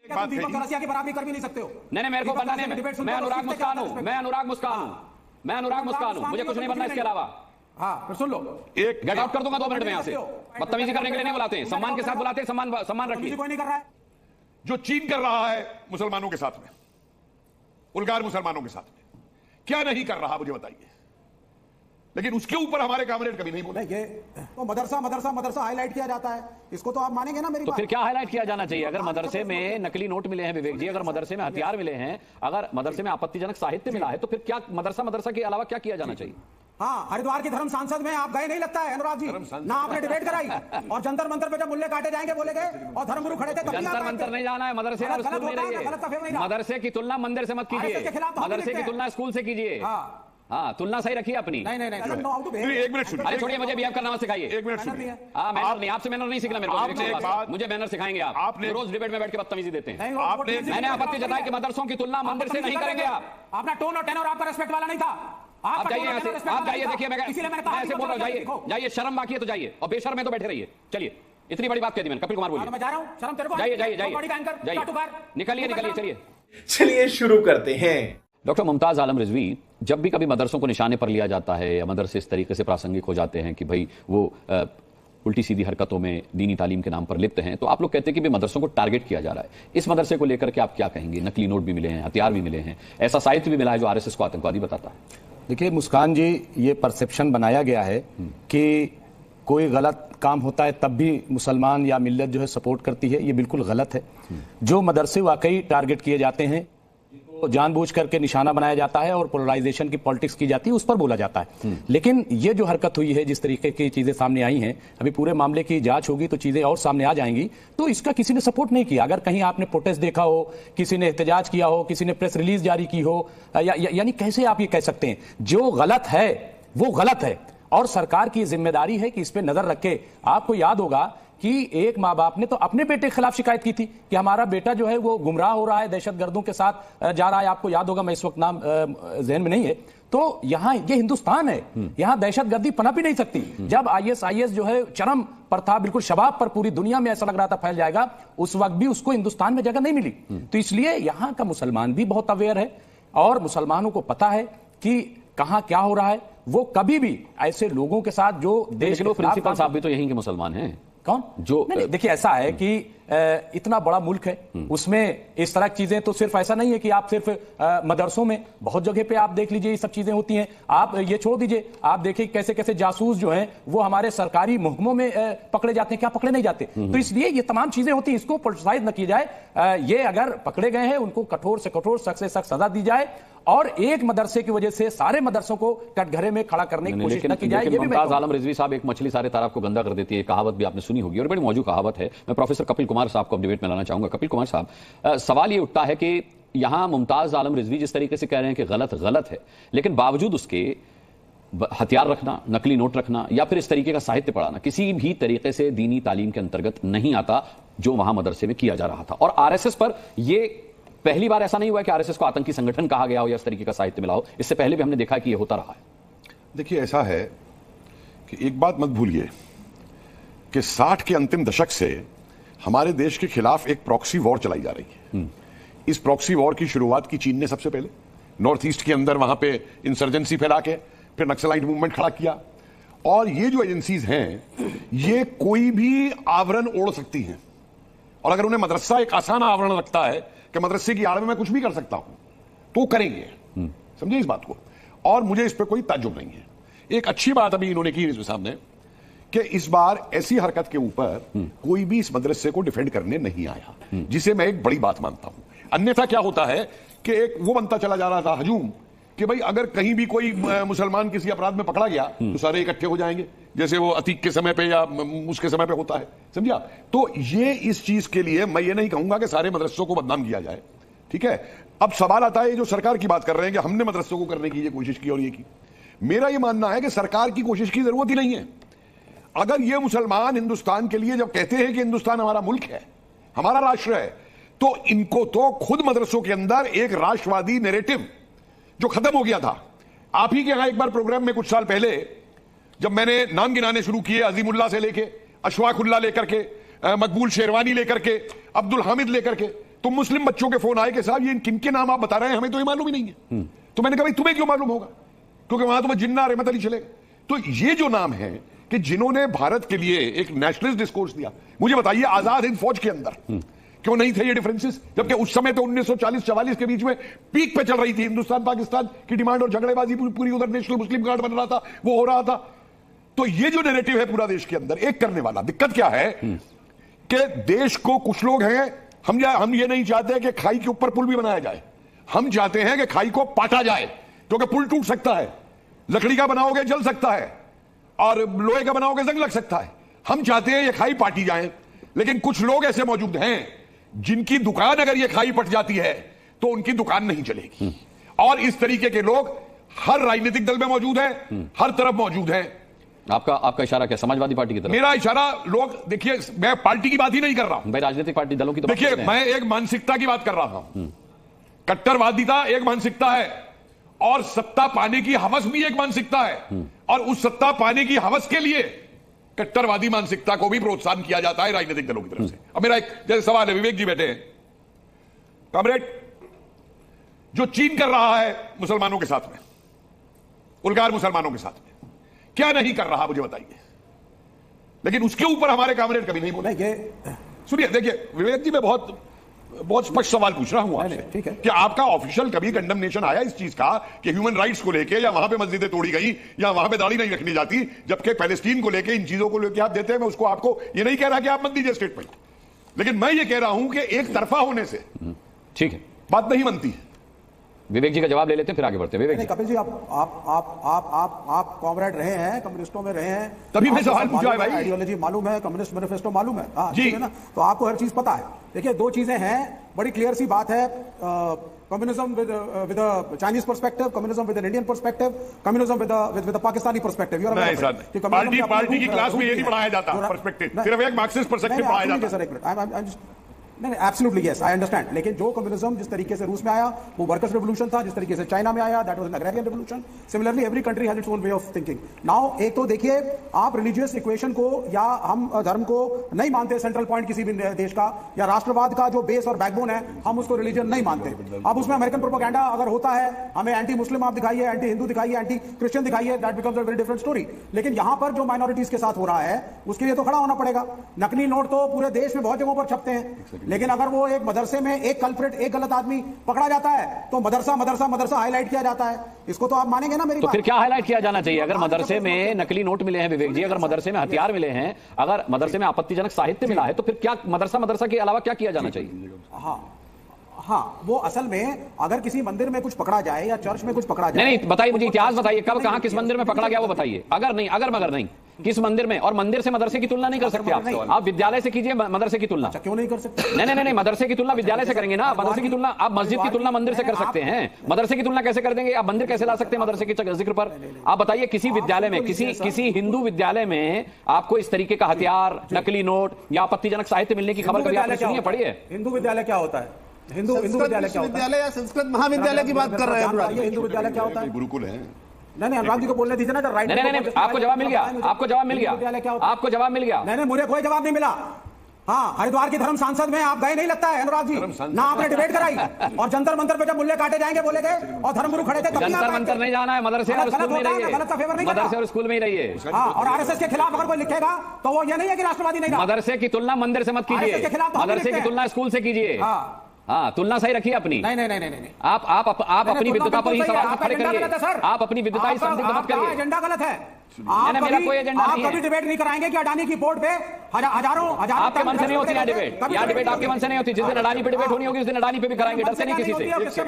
दीपक कलसिया की बराबरी कर भी नहीं सकते हो। नहीं, मेरे को बनना नहीं। मैं अनुराग मुस्कान हूं, मैं अनुराग मुस्कान हूं, मुझे कुछ नहीं बनना इसके अलावा। हाँ, फिर सुन लो, एक गेट आउट कर दूंगा 2 मिनट में यहां से। बदतमीजी करने के लिए नहीं बुलाते हैं, सम्मान के साथ बुलाते हैं, सम्मान रखिए। कोई नहीं कर रहा है जो चीन कर रहा है मुसलमानों के साथ में, उलगार मुसलमानों के साथ में, क्या नहीं कर रहा मुझे बताइए। लेकिन उसके ऊपर हमारे कामरेड कभी नहीं बोले। ये तो मदरसा हाईलाइट किया जाता है, इसको तो आप मानेंगे ना मेरी तो बात? फिर क्या हाईलाइट किया जाना चाहिए? अगर मदरसे में नकली नोट मिले हैं विवेक जी, अगर मदरसे में हथियार मिले हैं, अगर मदरसे में आपत्तिजनक साहित्य मिला है, तो फिर क्या मदरसा के अलावा क्या किया जाना चाहिए? हाँ, हरिद्वार की धर्म सांसद में आप गए नहीं लगता है अनुराग जी, ना आपने डिबेट कराई, और जंतर मंतर पे जब मुल्ले काटे जाएंगे बोले गए और धर्मगुरु खड़े थे, जंतर मंतर नहीं जाना है, मदरसे और स्कूल में रहिए। मदरसे की तुलना मंदिर से मत कीजिए, मदरसे की तुलना स्कूल से कीजिए। हाँ, तुलना सही रखिए अपनी। नहीं, एक मिनट सुनिए। अरे छोड़िए, मुझे बिहेव करना मत सिखाइए। एक मिनट सुनिए। हाँ, मैनर नहीं, आपसे मैनर नहीं सीखना मेरे को। आपने एक बात, मुझे मैनर सिखाएंगे आप। आपने रोज डिबेट में बैठ के बदतमीजी देते हैं। मैंने आपत्ति जताई कि मदरसों की तुलना मंदिर से नहीं करेंगे आप। अपना टोन और टेनर आपका रेस्पेक्ट वाला नहीं था। आप जाइए यहाँ से, आप जाइए। देखिए मैं ऐसे बोल रहा हूँ, जाइए, शर्म बाकी है तो जाइए, और बेशर्म में तो बैठे रहिए। चलिए, इतनी बड़ी बात कह दी मैंने। कपिल कुमार बोलिए। मैं जा रहा हूँ, शर्म तेरे को? जाइए, निकलिए, चलिए। चलिए शुरू करते हैं। डॉक्टर मुमताज आलम रिजवी, जब भी कभी मदरसों को निशाने पर लिया जाता है या मदरसे इस तरीके से प्रासंगिक हो जाते हैं कि भाई वो उल्टी सीधी हरकतों में दीनी तालीम के नाम पर लिप्त हैं, तो आप लोग कहते हैं कि भाई मदरसों को टारगेट किया जा रहा है। इस मदरसे को लेकर के आप क्या कहेंगे? नकली नोट भी मिले हैं, हथियार भी मिले हैं, ऐसा साहित्य भी मिला है जो आरएसएस को आतंकवादी बताता है। देखिए मुस्कान जी, ये परसेप्शन बनाया गया है कि कोई गलत काम होता है तब भी मुसलमान या मिल्लत जो है सपोर्ट करती है, ये बिल्कुल गलत है। जो मदरसे वाकई टारगेट किए जाते हैं, तो जानबूझ करके निशाना बनाया जाता है और पोलराइजेशन की पॉलिटिक्स की जाती है, उस पर बोला जाता है। लेकिन ये जो हरकत हुई है, जिस तरीके की चीजें सामने आई हैं, अभी पूरे मामले की जांच होगी तो चीजें और सामने आ जाएंगी। तो इसका किसी ने सपोर्ट नहीं किया। अगर कहीं आपने प्रोटेस्ट देखा हो, किसी ने एहतजाज किया हो, किसी ने प्रेस रिलीज जारी की हो, यानी कैसे आप ये कह सकते हैं? जो गलत है वो गलत है, और सरकार की जिम्मेदारी है कि इस पे नजर रखे। आपको याद होगा कि एक माँ बाप ने तो अपने बेटे के खिलाफ शिकायत की थी कि हमारा बेटा जो है वो गुमराह हो रहा है, दहशतगर्दों के साथ जा रहा है। आपको याद होगा, मैं इस वक्त नाम जहन में नहीं है। तो यहाँ ये हिंदुस्तान है, यहाँ दहशतगर्दी पनप ही नहीं सकती। जब आईएसआईएस जो है चरम पर था, बिल्कुल शबाब पर, पूरी दुनिया में ऐसा लग रहा था फैल जाएगा, उस वक्त भी उसको हिंदुस्तान में जगह नहीं मिली। तो इसलिए यहाँ का मुसलमान भी बहुत अवेयर है, और मुसलमानों को पता है कि कहाँ क्या हो रहा है। वो कभी भी ऐसे लोगों के साथ जो देश के प्रिंसिपल साहब भी तो यहीं के मुसलमान हैं। कौन? जो देखिए, ऐसा है कि इतना बड़ा मुल्क है, उसमें इस तरह की चीजें तो सिर्फ ऐसा नहीं है कि आप सिर्फ मदरसों में, बहुत जगह पे आप देख लीजिए ये सब चीजें होती हैं। आप ये छोड़ दीजिए, आप देखिए कैसे कैसे जासूस जो हैं वो हमारे सरकारी महकमों में पकड़े जाते हैं, क्या पकड़े नहीं जाते। तो इसलिए ये तमाम चीजें होती हैं, इसको पोलिटिसाइज न की जाए। ये अगर पकड़े गए हैं, उनको कठोर से कठोर, सख्त से सख्त सजा दी जाए, और एक मदरसे की वजह से सारे मदरसों को कटघरे में खड़ा करने की कोशिश न की जाए। ये भी मुमताज आलम रिजवी साहब, एक मछली सारे तालाब को गंदा कर देती है, कहावत भी आपने सुनी होगी और बड़ी मौजूद कहावत है। मैं प्रोफेसर कपिल कुमार साहब को अब डिबेट में लाना चाहूंगा। कपिल कुमार साहब, सवाल ये उठता है कि यहां मुमताज आलम रिजवी जिस तरीके से कह रहे हैं कि गलत है, लेकिन बावजूद उसके हथियार रखना, नकली नोट रखना या फिर इस तरीके का साहित्य पढ़ाना किसी भी तरीके से दीनी तालीम के अंतर्गत नहीं आता, जो वहां मदरसे में किया जा रहा था। और आरएसएस पर यह पहली बार ऐसा नहीं हुआ कि आरएसएस को आतंकी संगठन कहा गया हो या इस तरीके का साहित्य मिला हो। इससे पहले भी हमने देखा कि यह होता रहा है। देखिए, ऐसा है कि एक बात मत भूलिए कि 60 के अंतिम दशक से हमारे देश के खिलाफ एक प्रॉक्सी वॉर चलाई जा रही है। इस प्रॉक्सी वॉर की शुरुआत की चीन ने सबसे पहले, नॉर्थ ईस्ट के अंदर वहां पे इंसर्जेंसी फैला के फिर नक्सलाइट मूवमेंट खड़ा किया। और ये जो एजेंसीज हैं, ये कोई भी आवरण ओढ़ सकती हैं, और अगर उन्हें मदरसा एक आसान आवरण लगता है कि मदरसे की आड़ में मैं कुछ भी कर सकता हूं, तो करेंगे। समझिए इस बात को, और मुझे इस पर कोई ताज्जुब नहीं है। एक अच्छी बात अभी इन्होंने की रिजवी साहब ने कि इस बार ऐसी हरकत के ऊपर कोई भी इस मदरसे को डिफेंड करने नहीं आया, जिसे मैं एक बड़ी बात मानता हूं। अन्यथा क्या होता है कि एक वो बनता चला जा रहा था हजूम कि भाई अगर कहीं भी कोई मुसलमान किसी अपराध में पकड़ा गया तो सारे इकट्ठे हो जाएंगे, जैसे वो अतीक के समय पे या उसके समय पे होता है। समझिए, तो ये इस चीज के लिए मैं ये नहीं कहूंगा कि सारे मदरसों को बदनाम किया जाए, ठीक है। अब सवाल आता है, जो सरकार की बात कर रहे हैं कि हमने मदरसों को करने की ये कोशिश की और ये की, मेरा ये मानना है कि सरकार की कोशिश की जरूरत ही नहीं है। अगर ये मुसलमान हिंदुस्तान के लिए जब कहते हैं कि हिंदुस्तान हमारा मुल्क है, हमारा राष्ट्र है, तो इनको तो खुद मदरसों के अंदर एक राष्ट्रवादी नैरेटिव जो खत्म हो गया था। आप ही के यहां एक बार प्रोग्राम में कुछ साल पहले जब मैंने नाम गिनाने शुरू किए, अजीमुल्लाह से लेके अशफाकुल्लाह लेकर के, मकबूल शेरवानी लेकर के, अब्दुल हामिद लेकर के, तो मुस्लिम बच्चों के फोन आए कि साहब ये किनके नाम आप बता रहे हैं, हमें तो ये मालूम ही नहीं है। तो मैंने कहा भाई तुम्हें क्यों मालूम होगा, क्योंकि वहां तुम्हें जिन्ना रहमत अली चले। तो ये जो नाम है कि जिन्होंने भारत के लिए एक नेशनलिस्ट डिस्कोर्स दिया, मुझे बताइए आजाद हिंद फौज के अंदर क्यों नहीं थे ये डिफरेंसेस, जबकि उस समय तो 1940-44 के बीच में पीक पे चल रही थी हिंदुस्तान पाकिस्तान की डिमांड और झगड़ेबाजी पूरी, उधर नेशनल मुस्लिम गार्ड बन रहा था, वो हो रहा था। तो ये जो नैरेटिव है पूरा देश के अंदर एक करने वाला, दिक्कत क्या है कि देश को कुछ लोग हैं, हम ये नहीं चाहते कि खाई के ऊपर पुल भी बनाया जाए, हम चाहते हैं कि खाई को पाटा जाए, क्योंकि पुल टूट सकता है, लकड़ी का बनाओगे जल सकता है और लोहे का बनाओगे जंग लग सकता है। हम चाहते हैं ये खाई पाटी जाए, लेकिन कुछ लोग ऐसे मौजूद हैं जिनकी दुकान अगर ये खाई पट जाती है तो उनकी दुकान नहीं चलेगी। और इस तरीके के लोग हर राजनीतिक दल में मौजूद हैं, हर तरफ मौजूद हैं। आपका इशारा क्या समाजवादी पार्टी की तरफ? मेरा इशारा, लोग देखिए, मैं पार्टी की बात ही नहीं कर रहा हूं भाई, राजनीतिक पार्टी दलों की तो देखिए, मैं एक मानसिकता की बात कर रहा था। कट्टरवादिता एक मानसिकता है और सत्ता पाने की हवस भी एक मानसिकता है, और उस सत्ता पाने की हवस के लिए कट्टरवादी मानसिकता को भी प्रोत्साहन किया जाता है राजनीतिक दलों की तरफ से। अब मेरा एक जैसे सवाल है, विवेक जी बैठे हैं, कॉमरेड, जो चीन कर रहा है मुसलमानों के साथ में, उलगार मुसलमानों के साथ में, क्या नहीं कर रहा मुझे बताइए, लेकिन उसके ऊपर हमारे कॉमरेड कभी नहीं बोले। सुनिए, देखिए विवेक जी, मैं बहुत स्पष्ट सवाल पूछ रहा हूं आपसे, ठीक है, कि आपका ऑफिशियल कभी कंडमनेशन आया इस चीज का कि ह्यूमन राइट्स को लेके, या वहां पे मस्जिदें तोड़ी गई, या वहां पे दाढ़ी नहीं रखनी जाती, जबकि पैलेस्टीन को लेके, इन चीजों को लेके आप देते हैं। मैं उसको आपको ये नहीं कह रहा कि आप मत दीजिए स्टेटमेंट, लेकिन मैं ये कह रहा हूं कि एक तरफा होने से ठीक है, बात नहीं बनती है। विवेक जी का जवाब ले लेते हैं, फिर आगे बढ़ते हैं। विवेक जी, कपिल जी, आप कॉमरेड रहे हैं, कम्युनिस्टों में रहे हैं, तभी मैं सवाल पूछा है भाई। आइडियोलॉजी मालूम है, कम्युनिस्ट मैनिफेस्टो मालूम है, जी, ठीक है ना, तो आपको हर चीज पता है। देखिए, दो चीजें हैं, बड़ी क्लियर सी बात है, communism with Chinese perspective, communism with Indian perspective, communism with Pakistani perspective. Party की क्लास में ये नहीं पढ़ाया जाता पर्सपेक्टिव, सिर्फ एक मार्क्सिस्ट पर्सपेक्टिव पढ़ाया जाता है। सर, एक मिनट, नहीं, एब्सोल्युटली यस, आई अंडरस्टैंड। लेकिन जो कम्युनिज्म जिस तरीके से रूस में आया वो वर्कर्स रेवोल्यूशन था, जिस तरीके से चाइना में आया that was an agrarian revolution. Similarly every country has its own way of thinking. Now एक तो देखिए, आप रिलीजियस इक्वेशन को या हम धर्म को नहीं मानते सेंट्रल पॉइंट किसी भी देश का, या राष्ट्रवाद का जो बेस और बैकबोन है, हम उसको रिलीजन नहीं मानते। अब उसमें अमेरिकन प्रोपेगेंडा अगर होता है, हमें एंटी मुस्लिम आप दिखाइए, एंटी हिंदू दिखाइए, एंटी क्रिश्चियन दिखाइए, that becomes a very different story. लेकिन यहां पर जो माइनॉरिटीज के साथ हो रहा है उसके लिए तो खड़ा होना पड़ेगा। नकली नोट तो पूरे देश में बहुत जगहों पर छपते हैं, लेकिन अगर वो एक मदरसे में एक कल्प्रिट, एक गलत आदमी पकड़ा जाता है तो मदरसा हाईलाइट किया जाता है। इसको तो आप मानेंगे ना मेरी तो बात? फिर क्या हाईलाइट किया जाना चाहिए? अगर मदरसे में नकली नोट मिले हैं विवेक जी, अगर मदरसे में हथियार मिले हैं, अगर मदरसे में आपत्तिजनक साहित्य मिला है, तो फिर क्या मदरसा के अलावा क्या किया जाना चाहिए? हाँ, वो असल में अगर किसी मंदिर में कुछ पकड़ा जाए या चर्च में कुछ पकड़ा जाए, नहीं, बताइए मुझे, इतिहास बताइए, कब कहां किस मंदिर में पकड़ा गया वो बताइए। अगर नहीं, किस मंदिर में, और मंदिर से मदरसे की तुलना नहीं कर सकते आप विद्यालय से कीजिए मदरसे की तुलना। क्यों नहीं कर सकते? नहीं, मदरसे की तुलना विद्यालय से करेंगे ना, मदरसे की तुलना आप मस्जिद की तुलना मंदिर से कर सकते हैं, मदरसे की तुलना कैसे कर देंगे? आप मंदिर कैसे ला सकते हैं मदरसे के जिक्र पर? आप बताइए, किसी विद्यालय में, किसी हिंदू विद्यालय में आपको इस तरीके का हथियार, नकली नोट या आपत्तिजनक साहित्य मिलने की खबर कभी आपने सुनी है, पढ़ी है? हिंदू विद्यालय क्या होता है? हिंदू विद्यालय क्या होता है? या संस्कृत महाविद्यालय की बात कर रहे हैं। हिंदू विद्यालय क्या होता है? गुरुकुल है। नहीं, अनुराग जी को बोलने दीजिए ना। राइट, नहीं, आपको जवाब मिल गया, आपको जवाब मिल गया। नहीं, मुझे कोई जवाब नहीं मिला। हाँ, हरिद्वार की धर्म सांसद में आप गए नहीं लगता है अनुराग जी, ना आपने डिबेट कराई, और जंतर मंतर पे जब मुल्ले काटे जाएंगे बोले गए और धर्मगुरु खड़े थे, जंतर मंतर नहीं जाना है, मदरसे और स्कूल में रहिए, गलत का फेवर नहीं करना, मदरसे और स्कूल में ही रहिए। हाँ, और आरएसएस के खिलाफ अगर कोई लिखेगा तो वो ये नहीं है कि राष्ट्रवादी नहीं। मदरसे की तुलना मंदिर से मत कीजिए, मदरसे की तुलना स्कूल से कीजिए। हाँ, तुलना सही रखिए अपनी। नहीं, आप अपनी विद्वता पर ही सवाल खड़े करिए, आप अपनी विद्वता ही संदिग्ध मत करिए। एजेंडा गलत है। मेरा कोई एजेंडा नहीं है। कभी डिबेट नहीं कराएंगे कि अडानी की पोर्ट पे हजारों आपके मन से नहीं होती डिबेट, या डिबेट आपके मन से नहीं होती। जिस दिन अडानी पे डिबेट होनी होगी उस दिन अडानी पे भी कराएंगे, डरते नहीं किसी से,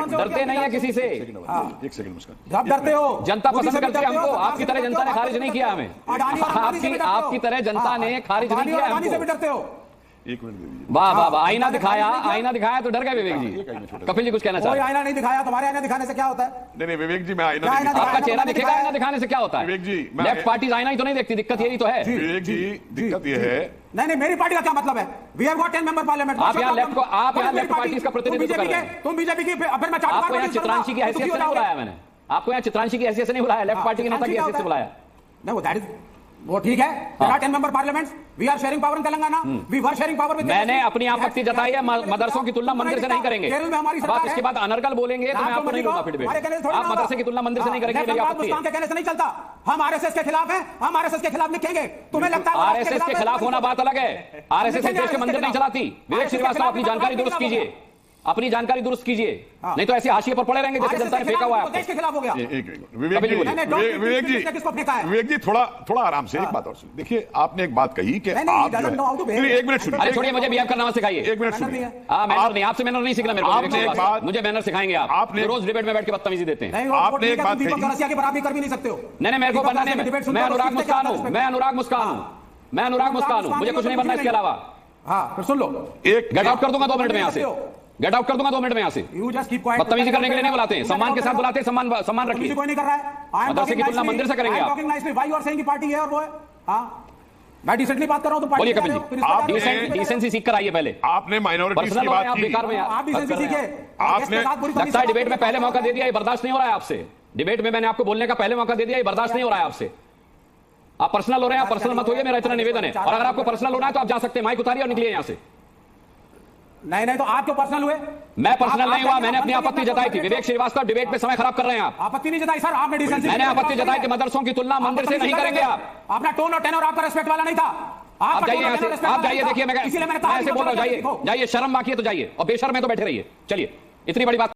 डरते नहीं है किसी से। एक सेकंड मुस्कान, आप डरते हो, जनता पसंद करती है हमको, आपकी तरह जनता ने खारिज नहीं किया हमें, आपकी तरह जनता ने खारिज नहीं किया हमको। डरते हो? एक मिनट दे दीजिए। वाह, आईना दिखाया तो डर गए विवेक जी। कपिल जी कुछ कहना चाहते हैं? कोई आईना नहीं दिखाया, तुम्हारे आईना दिखाने से क्या होता है? नहीं, विवेक जी, मैं आईना आपका चेहरा दिखेगा आईना दिखाने से क्या होता है? विवेक जी, लेफ्ट पार्टी आईना ही तो नहीं देखती, दिक्कत यही तो है। विवेक जी, दिक्कत यह है, नहीं, मेरी पार्टी का क्या मतलब है? We have got 10 member parliament. आप यहाँ लेफ्ट पार्टी का प्रतिनिधित्व कर रहे हैं। तुम बीजेपी की, फिर मैं आपको यहाँ चित्रांशी की हैसियत से नहीं बुलाया मैंने, आपको यहाँ चित्रांशी की हैसियत से नहीं बुलाया, लेफ्ट पार्टी के नेता की हैसियत से बुलाया। नहीं, वो दैट इज वो ठीक है, there are 10 member parliaments, we are sharing power in Telangana, we were sharing power with मैंने अपनी आपत्ति जताई है, मदरसों की तुलना मंदिर से नहीं करेंगे। केरल में हमारी बात इसके बाद अनर्गल बोलेंगे तो मैं आपको नहीं दूंगा फिर डिबेट। आप मदरसे की तुलना मंदिर से नहीं करेंगे, मेरी आपत्ति है। के कहने से नहीं चलता, हम आरएसएस के खिलाफ हैं, हम आरएसएस के खिलाफ लिखेंगे। तुम्हें लगता है आरएसएस के खिलाफ होना बात अलग है, आरएसएस इस देश के मंदिर नहीं चलाती। विवेक श्रीवास्तव अपनी जानकारी दुरुस्त कीजिए, अपनी जानकारी दुरुस्त कीजिए, नहीं तो ऐसे हाशिए पर पड़े रहेंगे जैसे जनता ने फेंका हुआ है। देश के खिलाफ हो गया। विवेक जी थोड़ा आराम से एक बात और सुनिए। देखिए आपने एक बात कही कि आप एक मिनट सुनिए। अरे छोड़िए, मुझे बिहेव करना मत सिखाइए। एक मिनट सुनिए। मैनर नहीं, आपसे मैनर नहीं सीखना मेरे को। आपने एक बात, मुझे मैनर सिखाएंगे आप। आपने रोज डिबेट में बैठ के बदतमीजी देते हैं। आपने एक बात दीपक गौरसिया की बराबरी कर भी नहीं सकते हो। नहीं मेरे को बनना नहीं। मैं अनुराग मुस्कान हूं, मैं अनुराग मुस्कान हूं, मैं अनुराग मुस्कान हूं, मुझे कुछ नहीं बनना इसके अलावा। हाँ फिर सुन लो, एक गेट आउट कर दूंगा 2 मिनट में यहाँ से, गेट आउट कर दूंगा 2 मिनट में यहाँ से। बदतमीजी करने के लिए नहीं बुलाते हैं, सम्मान के साथ बुलाते हैं। सम्मान रखिए। कोई नहीं कर रहा है। मदरसे की तुलना मंदिर से करेंगे आप। वाई और की पार्टी है और वो है। हाँ मैं डिसेंटली बात कर रहा हूं तो बोलिए कपिल जी, आप डिसेंसी सीख कर आइए पहले। आपने माइनॉरिटीज की बात की, बेकार में आप डिसेंसी सीखे। आपने लगता है डिबेट में पहले मौका दे दिया, ये बर्दाश्त नहीं हो रहा है आपसे। डिबेट में मैंने आपको बोलने का पहले मौका दे दिया, ये बर्दाश्त नहीं हो रहा है आपसे। आप पर्सनल हो रहे हैं, आप पर्सनल मत होइए, मेरा इतना निवेदन है। और अगर आपको पर्सनल होना है तो आप जा सकते हैं, माइक उतारिए और निकलिए यहां से। नहीं तो आप क्यों पर्सनल हुए? मैं पर्सनल नहीं हुआ, मैंने अपनी आपत्ति जताई थी। विवेक श्रीवास्तव डिबेट में समय खराब कर रहे हैं आप। आपत्ति नहीं जताई सर, आपने डिसेंसी। मैंने आपत्ति जताई कि मदरसों की तुलना मंदिर से नहीं करेंगे आप। अपना टोन और टेनर आपका रेस्पेक्ट वाला नहीं था। आप जाइए यहाँ से, आप जाइए। देखिए मैं ऐसे बोल रहा हूँ, जाइए, शर्म बाकी है तो जाइए, और बेशर्म है तो बैठे रहिए। चलिए, इतनी बड़ी बात